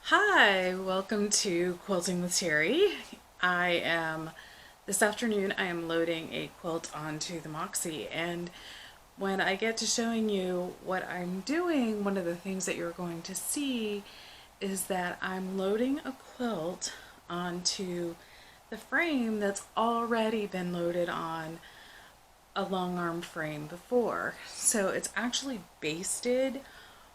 Hi, welcome to Quilting with Teri. This afternoon I am loading a quilt onto the Moxie, and when I get to showing you what I'm doing, one of the things that you're going to see is that I'm loading a quilt onto the frame that's already been loaded on a long arm frame before. So it's actually basted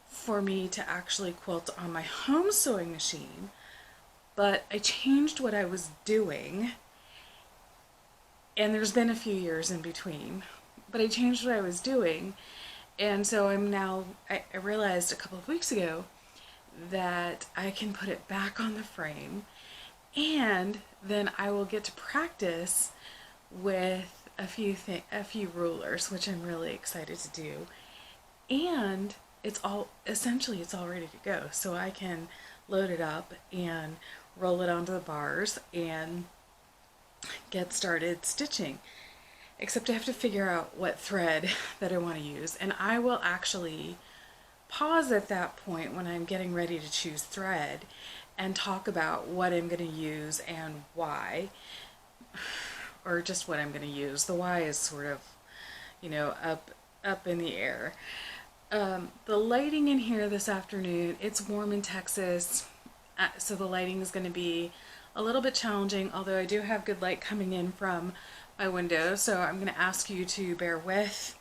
for me to actually quilt on my home sewing machine, but I changed what I was doing, and there's been a few years in between, but I changed what I was doing, and so I realized a couple of weeks ago that I can put it back on the frame, and then I will get to practice with a few rulers, which I'm really excited to do. And it's all ready to go, so I can load it up and roll it onto the bars and get started stitching. Except I have to figure out what thread that I want to use, and I will actually pause at that point when I'm getting ready to choose thread and talk about what I'm going to use and why, or just what I'm going to use. The why is sort of, up in the air. The lighting in here this afternoon, it's warm in Texas, so the lighting is going to be a little bit challenging, although I do have good light coming in from my window, so I'm going to ask you to bear with.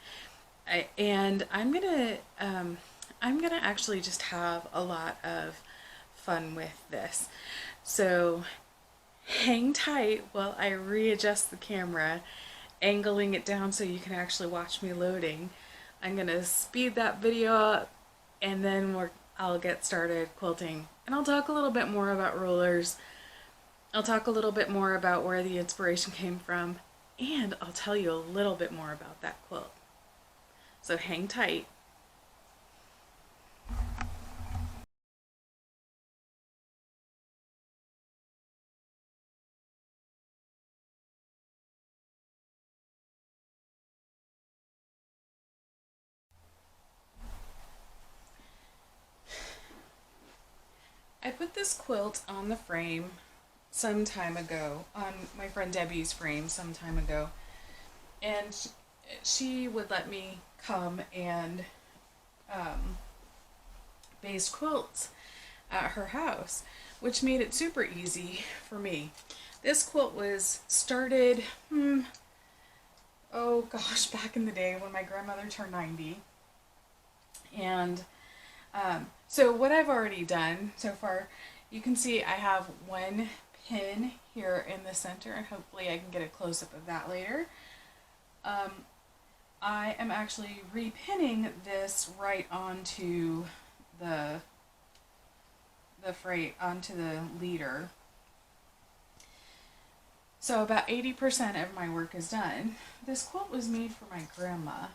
And I'm going to actually just have a lot of fun with this. So hang tight while I readjust the camera, angling it down so you can actually watch me loading. I'm gonna speed that video up, and then I'll get started quilting, and I'll talk a little bit more about rulers. I'll talk a little bit more about where the inspiration came from, and I'll tell you a little bit more about that quilt. So hang tight. I put this quilt on the frame some time ago, on my friend Debbie's frame some time ago, and she would let me come and baste quilts at her house, which made it super easy for me. This quilt was started, oh gosh, back in the day when my grandmother turned 90. And so what I've already done so far, you can see I have one pin here in the center, and hopefully I can get a close-up of that later. I am actually repinning this right onto the freight, onto the leader. So about 80% of my work is done. This quilt was made for my grandma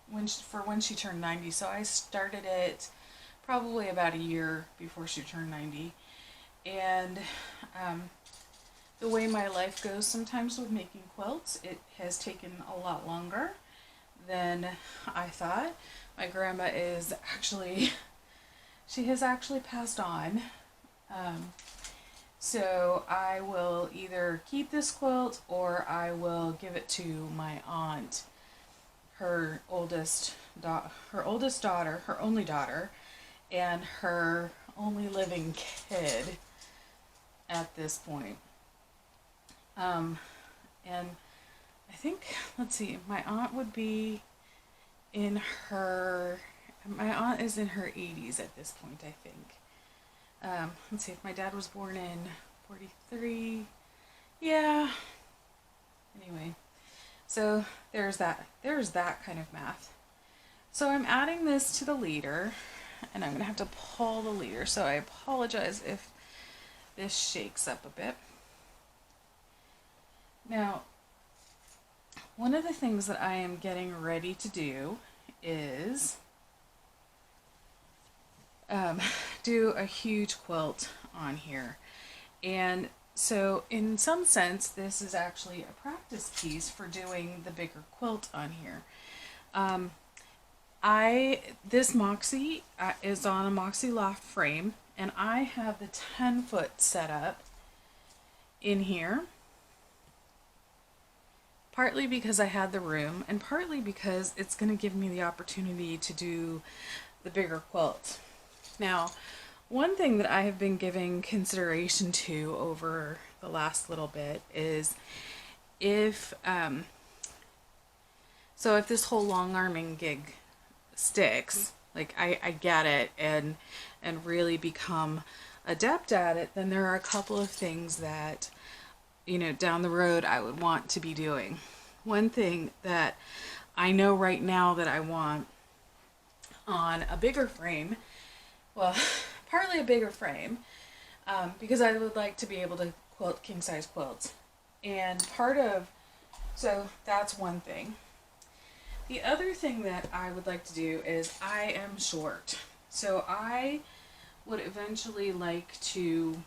when she turned 90. So I started it probably about a year before she turned 90. And the way my life goes sometimes with making quilts, it has taken a lot longer than I thought. My grandma is actually, she has actually passed on. So I will either keep this quilt or I will give it to my aunt, her her only daughter, and her only living kid at this point. And I think, let's see, my aunt is in her 80s at this point, I think. Let's see, if my dad was born in 43, yeah. Anyway, so there's that kind of math. So I'm adding this to the leader, and I'm going to have to pull the leader, so I apologize if this shakes up a bit. Now, one of the things that I am getting ready to do is do a huge quilt on here. And so in some sense, this is actually a practice piece for doing the bigger quilt on here. This Moxie is on a Moxie loft frame, and I have the 10-foot set up in here. Partly because I had the room, and partly because it's going to give me the opportunity to do the bigger quilt. Now, one thing that I have been giving consideration to over the last little bit is if this whole long arming gig sticks, like I get it and really become adept at it, then there are a couple of things that, you know, down the road I would want to be doing. One thing that I know right now that I want on a bigger frame, well, partly a bigger frame, because I would like to be able to quilt king size quilts. And so that's one thing. The other thing that I would like to do is I am short. So I would eventually like to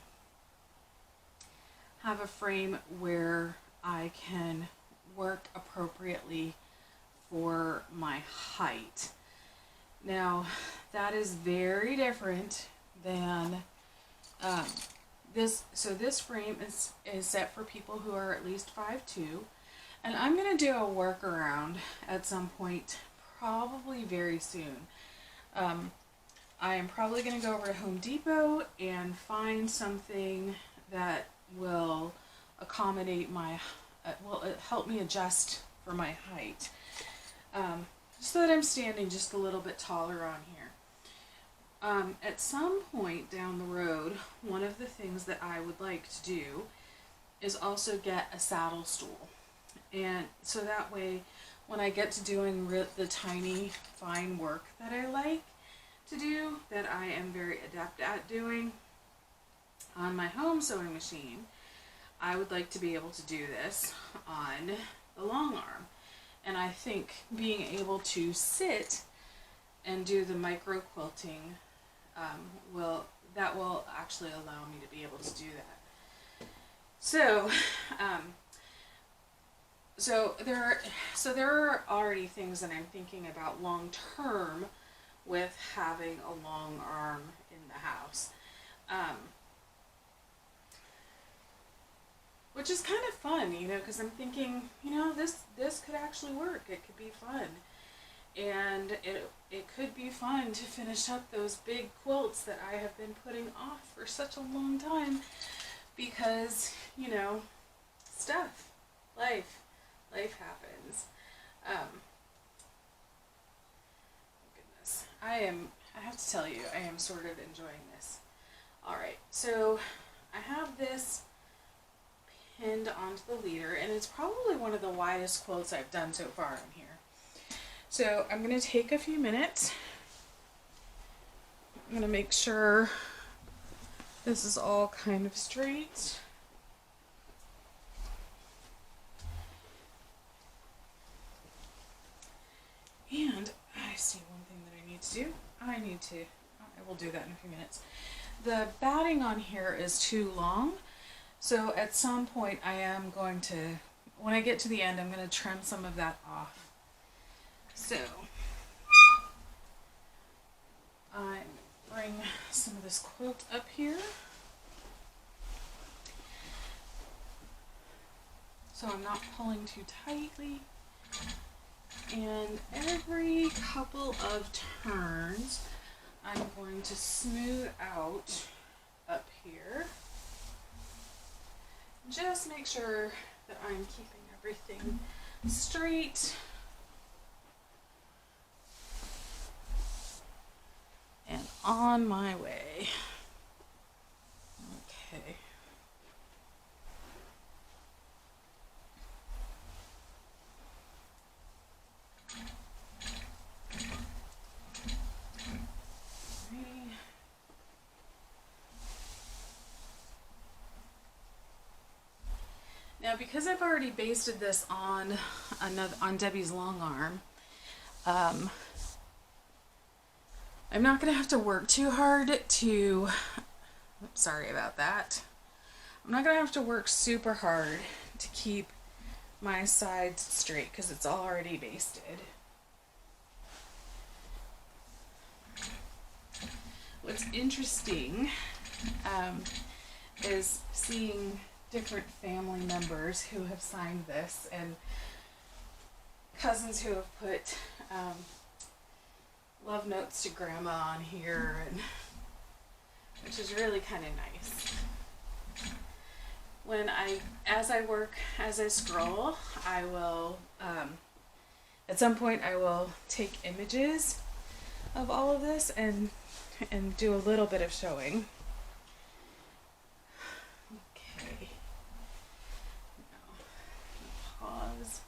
have a frame where I can work appropriately for my height. Now, that is very different than this. So this frame is set for people who are at least 5'2", and I'm going to do a workaround at some point, probably very soon. I am probably going to go over to Home Depot and find something that will accommodate my, will help me adjust for my height, so that I'm standing just a little bit taller on here. At some point down the road, one of the things that I would like to do is also get a saddle stool. And so that way, when I get to doing the tiny, fine work that I like to do, that I am very adept at doing on my home sewing machine, I would like to be able to do this on the long arm. And I think being able to sit and do the micro quilting will actually allow me to be able to do that. So there are already things that I'm thinking about long term with having a long arm in the house, which is kind of fun, you know, because I'm thinking, you know, this could actually work. It could be fun, and it could be fun to finish up those big quilts that I have been putting off for such a long time, because, you know, life happens. Goodness, I have to tell you, I am sort of enjoying this. Alright, so I have this pinned onto the leader, and it's probably one of the widest quilts I've done so far in here. So I'm going to take a few minutes. I'm going to make sure this is all kind of straight. And I see one thing that I need to do. I will do that in a few minutes. The batting on here is too long, so at some point I am going to, when I get to the end, I'm going to trim some of that off. So I bring some of this quilt up here. So I'm not pulling too tightly. And every couple of turns, I'm going to smooth out up here. Just make sure that I'm keeping everything straight. And on my way. Okay. Now, because I've already basted this on Debbie's long arm, I'm not going to have to work too hard to, sorry about that. I'm not going to have to work super hard to keep my sides straight because it's already basted. what's interesting is seeing different family members who have signed this, and cousins who have put love notes to grandma on here, and which is really kind of nice. As I scroll, I will, at some point I will take images of all of this and do a little bit of showing. Okay. Now, pause.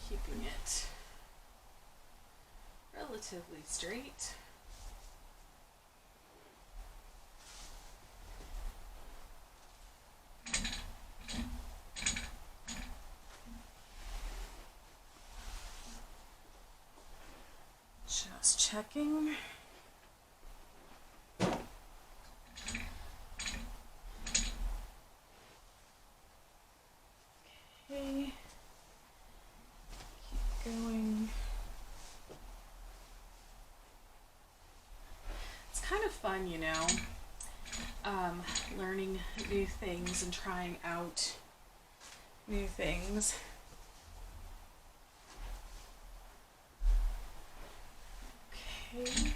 Keeping it relatively straight. Just checking. Okay. Keep going. It's kind of fun, you know, learning new things and trying out new things. Okay.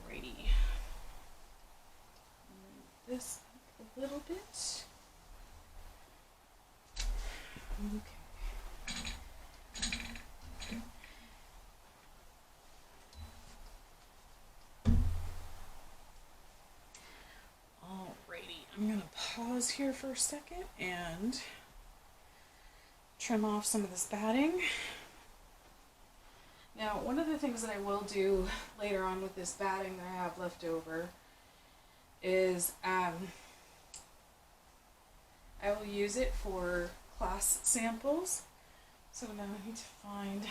Alrighty. Move this up a little bit. Okay. I'm going to pause here for a second and trim off some of this batting. Now, one of the things that I will do later on with this batting that I have left over is I will use it for class samples. So now I need to find,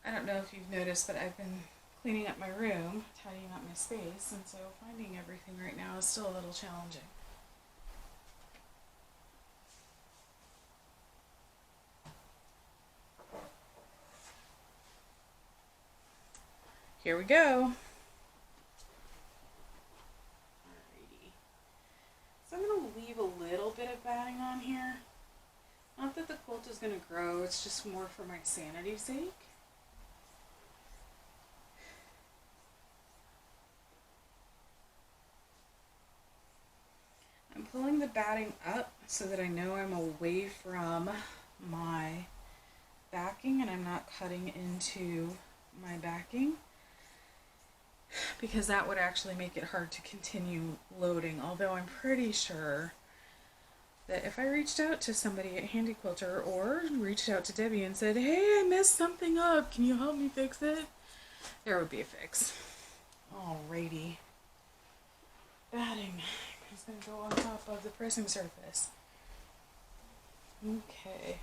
I don't know if you've noticed, but I've been cleaning up my room, tidying up my space, and so finding everything right now is still a little challenging. Here we go. Alrighty. So I'm going to leave a little bit of batting on here. Not that the quilt is going to grow, it's just more for my sanity's sake. I'm pulling the batting up so that I know I'm away from my backing and I'm not cutting into my backing, because that would actually make it hard to continue loading, although I'm pretty sure that if I reached out to somebody at HandiQuilter or reached out to Debbie and said, hey, I messed something up, can you help me fix it? There would be a fix. Alrighty. Batting is going to go on top of the pressing surface. Okay.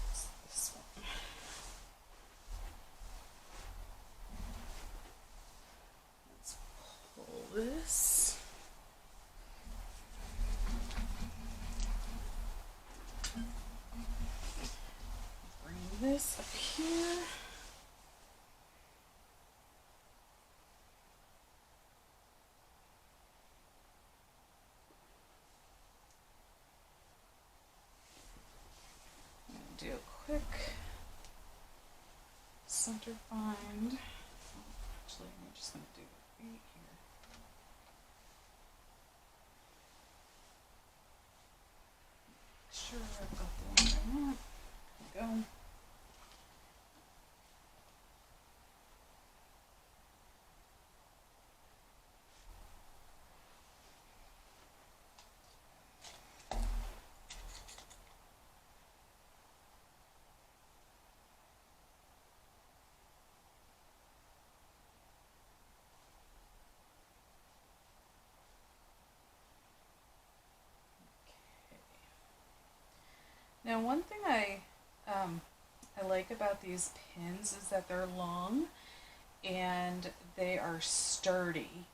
What's this one? Let's pull this. Bring this up here. Do a quick center find. Actually, I'm just going to do it right here. Make sure I've got the one I want. There we go. Now, one thing I like about these pins is that they're long and they are sturdy.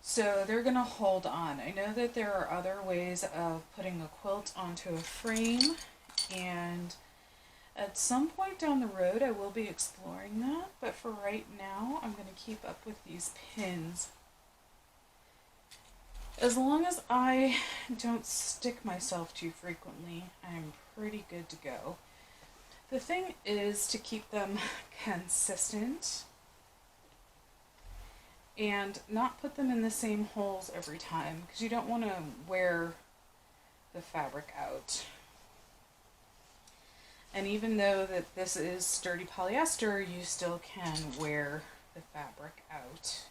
So they're going to hold on. I know that there are other ways of putting a quilt onto a frame, and at some point down the road I will be exploring that, but for right now I'm going to keep up with these pins. As long as I don't stick myself too frequently, I'm pretty good to go. The thing is to keep them consistent and not put them in the same holes every time, because you don't want to wear the fabric out. And even though that this is sturdy polyester, you still can wear the fabric out.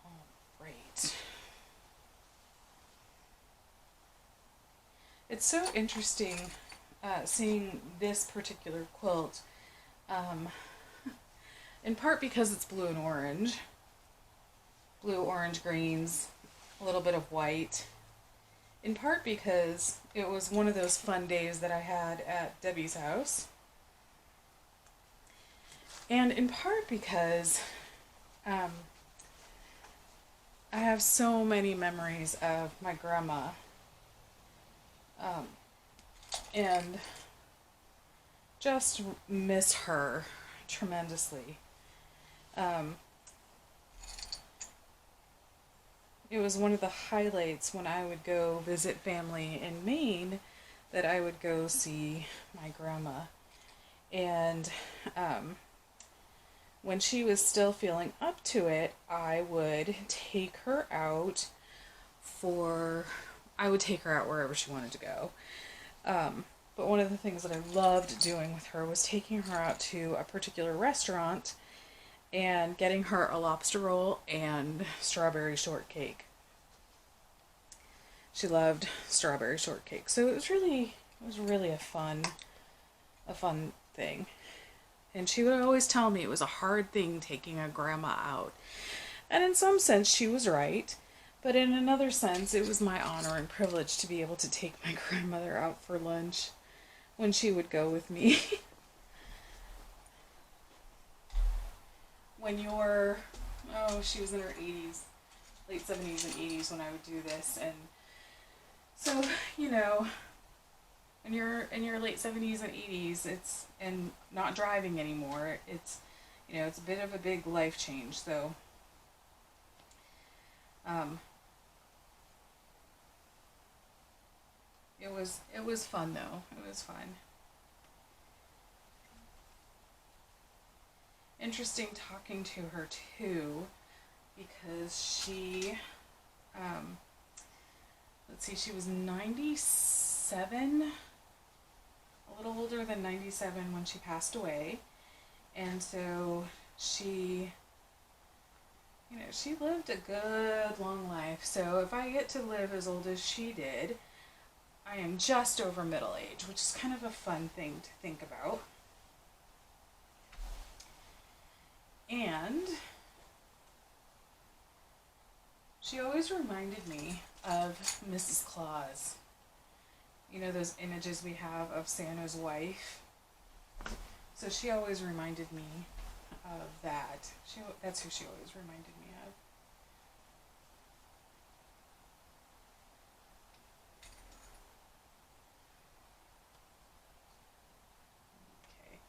All right. It's so interesting seeing this particular quilt, in part because it's blue and orange, blue, orange, greens, a little bit of white, in part because it was one of those fun days that I had at Debbie's house, and in part because I have so many memories of my grandma, and just miss her tremendously. It was one of the highlights when I would go visit family in Maine, that I would go see my grandma. And when she was still feeling up to it, I would take her out wherever she wanted to go. But one of the things that I loved doing with her was taking her out to a particular restaurant and getting her a lobster roll and strawberry shortcake. She loved strawberry shortcake. So it was really a fun thing. And she would always tell me it was a hard thing taking a grandma out. And in some sense she was right, but in another sense it was my honor and privilege to be able to take my grandmother out for lunch when she would go with me. When she was in her 80s, late 70s and 80s when I would do this. And so, when you're in your late 70s and 80s, and not driving anymore, it's a bit of a big life change. So, it was fun though. It was fun. Interesting talking to her too, because she, she was 97, a little older than 97 when she passed away, and so she lived a good long life. So if I get to live as old as she did, I am just over middle age, which is kind of a fun thing to think about. And she always reminded me of Mrs. Claus. Those images we have of Santa's wife. So she always reminded me of that. That's who she always reminded me of. Okay,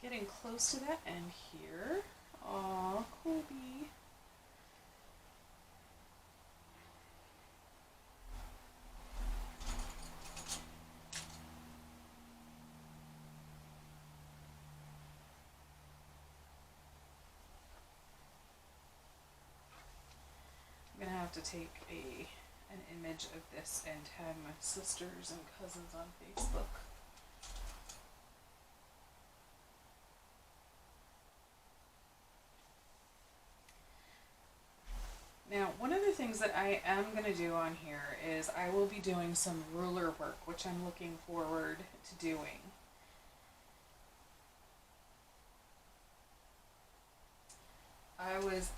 getting close to that end here. Aw, Colby. I'm gonna have to take an image of this and tag my sisters and cousins on Facebook. Now, one of the things that I am going to do on here is I will be doing some ruler work, which I'm looking forward to doing. I was,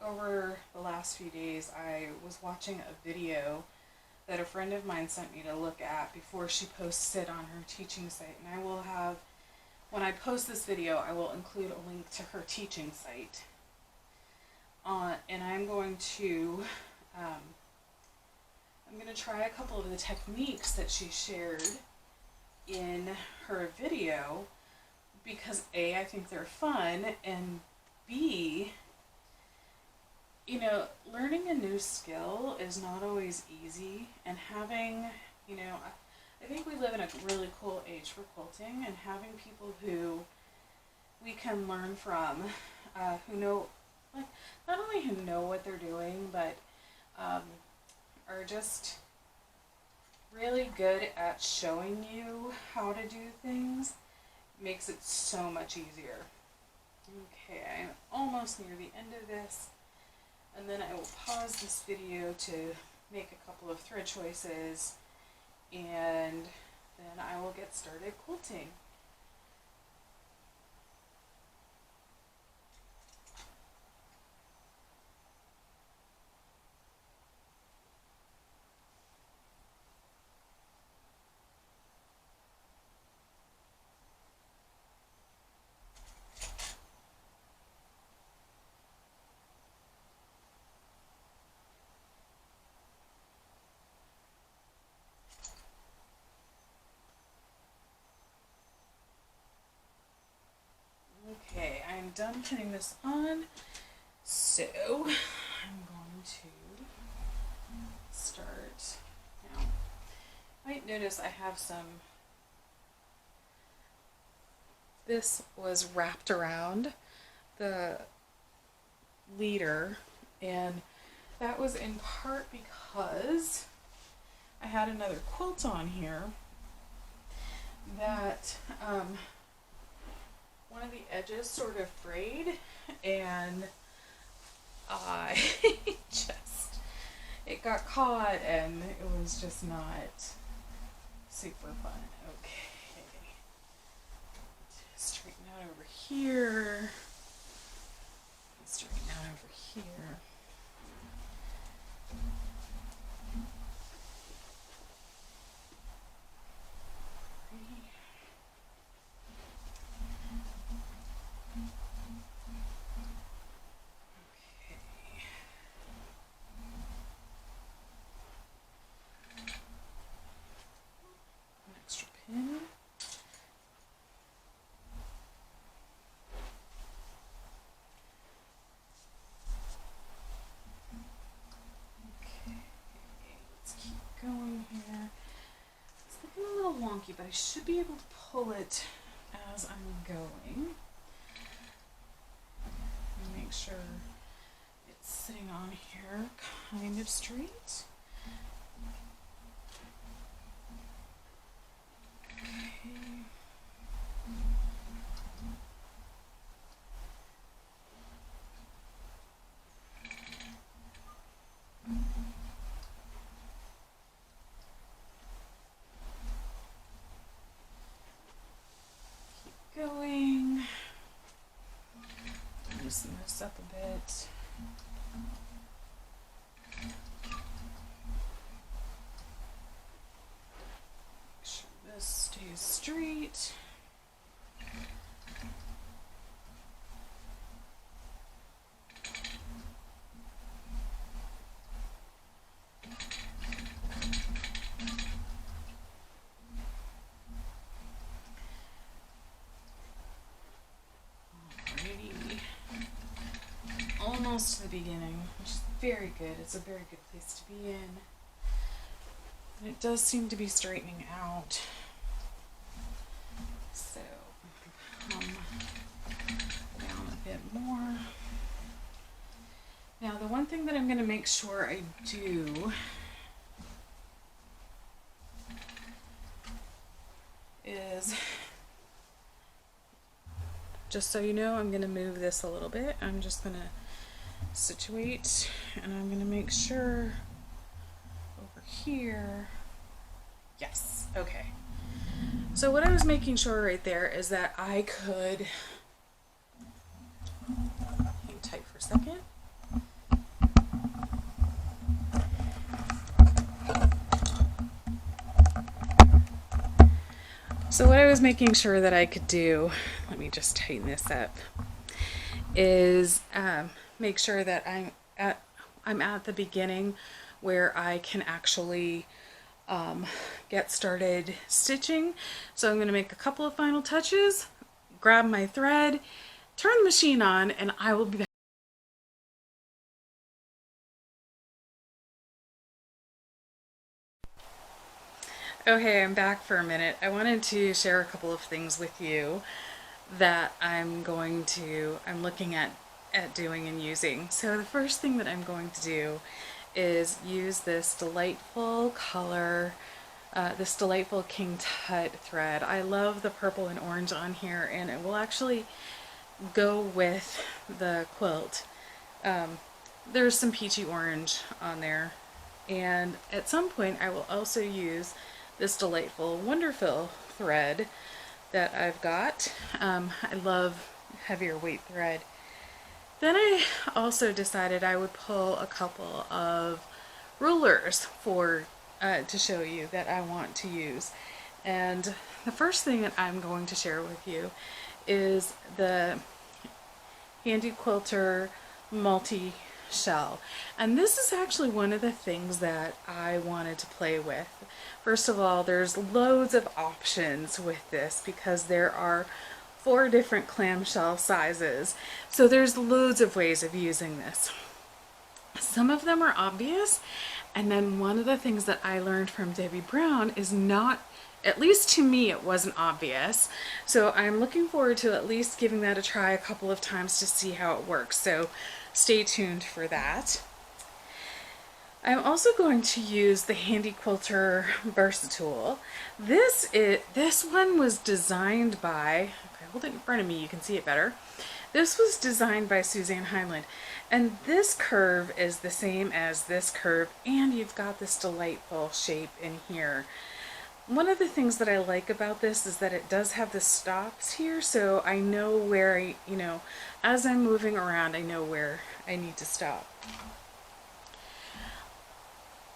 over the last few days, I was watching a video that a friend of mine sent me to look at before she posts it on her teaching site. And I will have, when I post this video, I will include a link to her teaching site. And I'm going to try a couple of the techniques that she shared in her video because A, I think they're fun, and B, you know, learning a new skill is not always easy, and having, you know, I think we live in a really cool age for quilting, and having people who we can learn from, who know, like, not only who know what they're doing, but are just really good at showing you how to do things, makes it so much easier. Okay, I'm almost near the end of this, and then I will pause this video to make a couple of thread choices, and then I will get started quilting. Okay, I'm done putting this on, so I'm going to start. Now, you might notice I have some, this was wrapped around the leader, and that was in part because I had another quilt on here that one of the edges sort of frayed, and I just, it got caught, and it was just not super fun. Okay, straighten out over here, straighten out over here. Going here. It's looking a little wonky, but I should be able to pull it as I'm going. Make sure it's sitting on here kind of straight. Okay. Going, loosen this up a bit. Make sure this stays straight. Almost to the beginning, which is very good. It's a very good place to be in. And it does seem to be straightening out. So, come down a bit more. Now, the one thing that I'm going to make sure I do is, just so you know, I'm going to move this a little bit. I'm just going to situate, and I'm going to make sure over here. Yes, okay. So what I was making sure right there is that I could hang tight for a second. So what I was making sure that I could do, let me just tighten this up, is make sure that I'm at the beginning where I can actually get started stitching. So I'm going to make a couple of final touches, grab my thread, turn the machine on, and I will be back. Okay, I'm back for a minute. I wanted to share a couple of things with you that I'm looking at doing and using. So the first thing that I'm going to do is use this delightful color, this delightful King Tut thread. I love the purple and orange on here, and it will actually go with the quilt. There's some peachy orange on there, and at some point I will also use this delightful Wonderful thread that I've got. I love heavier weight thread. Then I also decided I would pull a couple of rulers for to show you that I want to use. And the first thing that I'm going to share with you is the HandiQuilter multi-shell. And this is actually one of the things that I wanted to play with. First of all, there's loads of options with this because there are 4 different clamshell sizes. So there's loads of ways of using this. Some of them are obvious, and then one of the things that I learned from Debbie Brown is not, at least to me, it wasn't obvious. So I'm looking forward to at least giving that a try a couple of times to see how it works. So stay tuned for that. I'm also going to use the HandiQuilter Versatool. This one was designed by, if I hold it in front of me you can see it better. This was designed by Suzanne Heinlein, and this curve is the same as this curve, and you've got this delightful shape in here. One of the things that I like about this is that it does have the stops here, so I know where as I'm moving around, I know where I need to stop.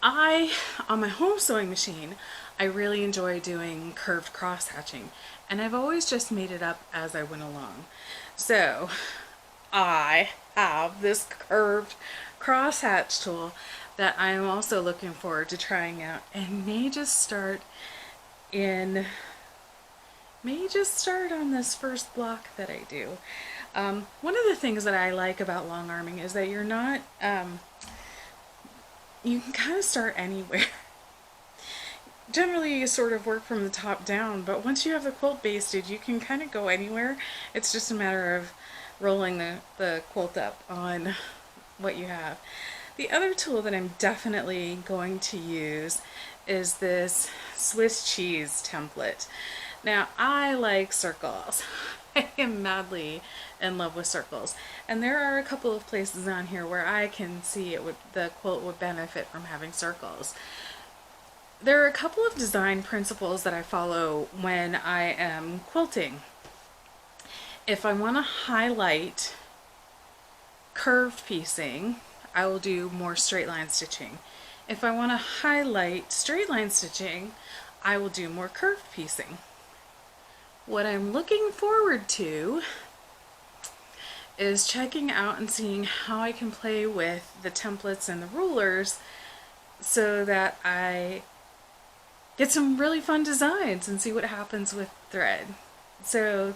On my home sewing machine, I really enjoy doing curved cross hatching, and I've always just made it up as I went along. So I have this curved cross hatch tool that I am also looking forward to trying out, and may just start on this first block that I do. One of the things that I like about long arming is that you're not you can kind of start anywhere. Generally you sort of work from the top down, but once you have the quilt basted, you can kind of go anywhere. It's just a matter of rolling the quilt up on what you have. The other tool that I'm definitely going to use is this Swiss cheese template. Now, I like circles. I am madly in love with circles, and there are a couple of places on here where I can see the quilt would benefit from having circles. There are a couple of design principles that I follow when I am quilting. If I want to highlight curved piecing, I will do more straight line stitching. If I want to highlight straight line stitching, I will do more curved piecing. What I'm looking forward to is checking out and seeing how I can play with the templates and the rulers so that I get some really fun designs and see what happens with thread. So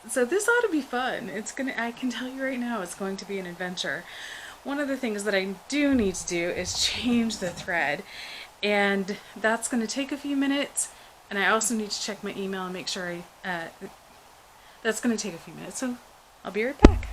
so this ought to be fun. I can tell you right now, it's going to be an adventure. One of the things that I do need to do is change the thread, and that's going to take a few minutes, and I also need to check my email and make sure that's going to take a few minutes, so I'll be right back.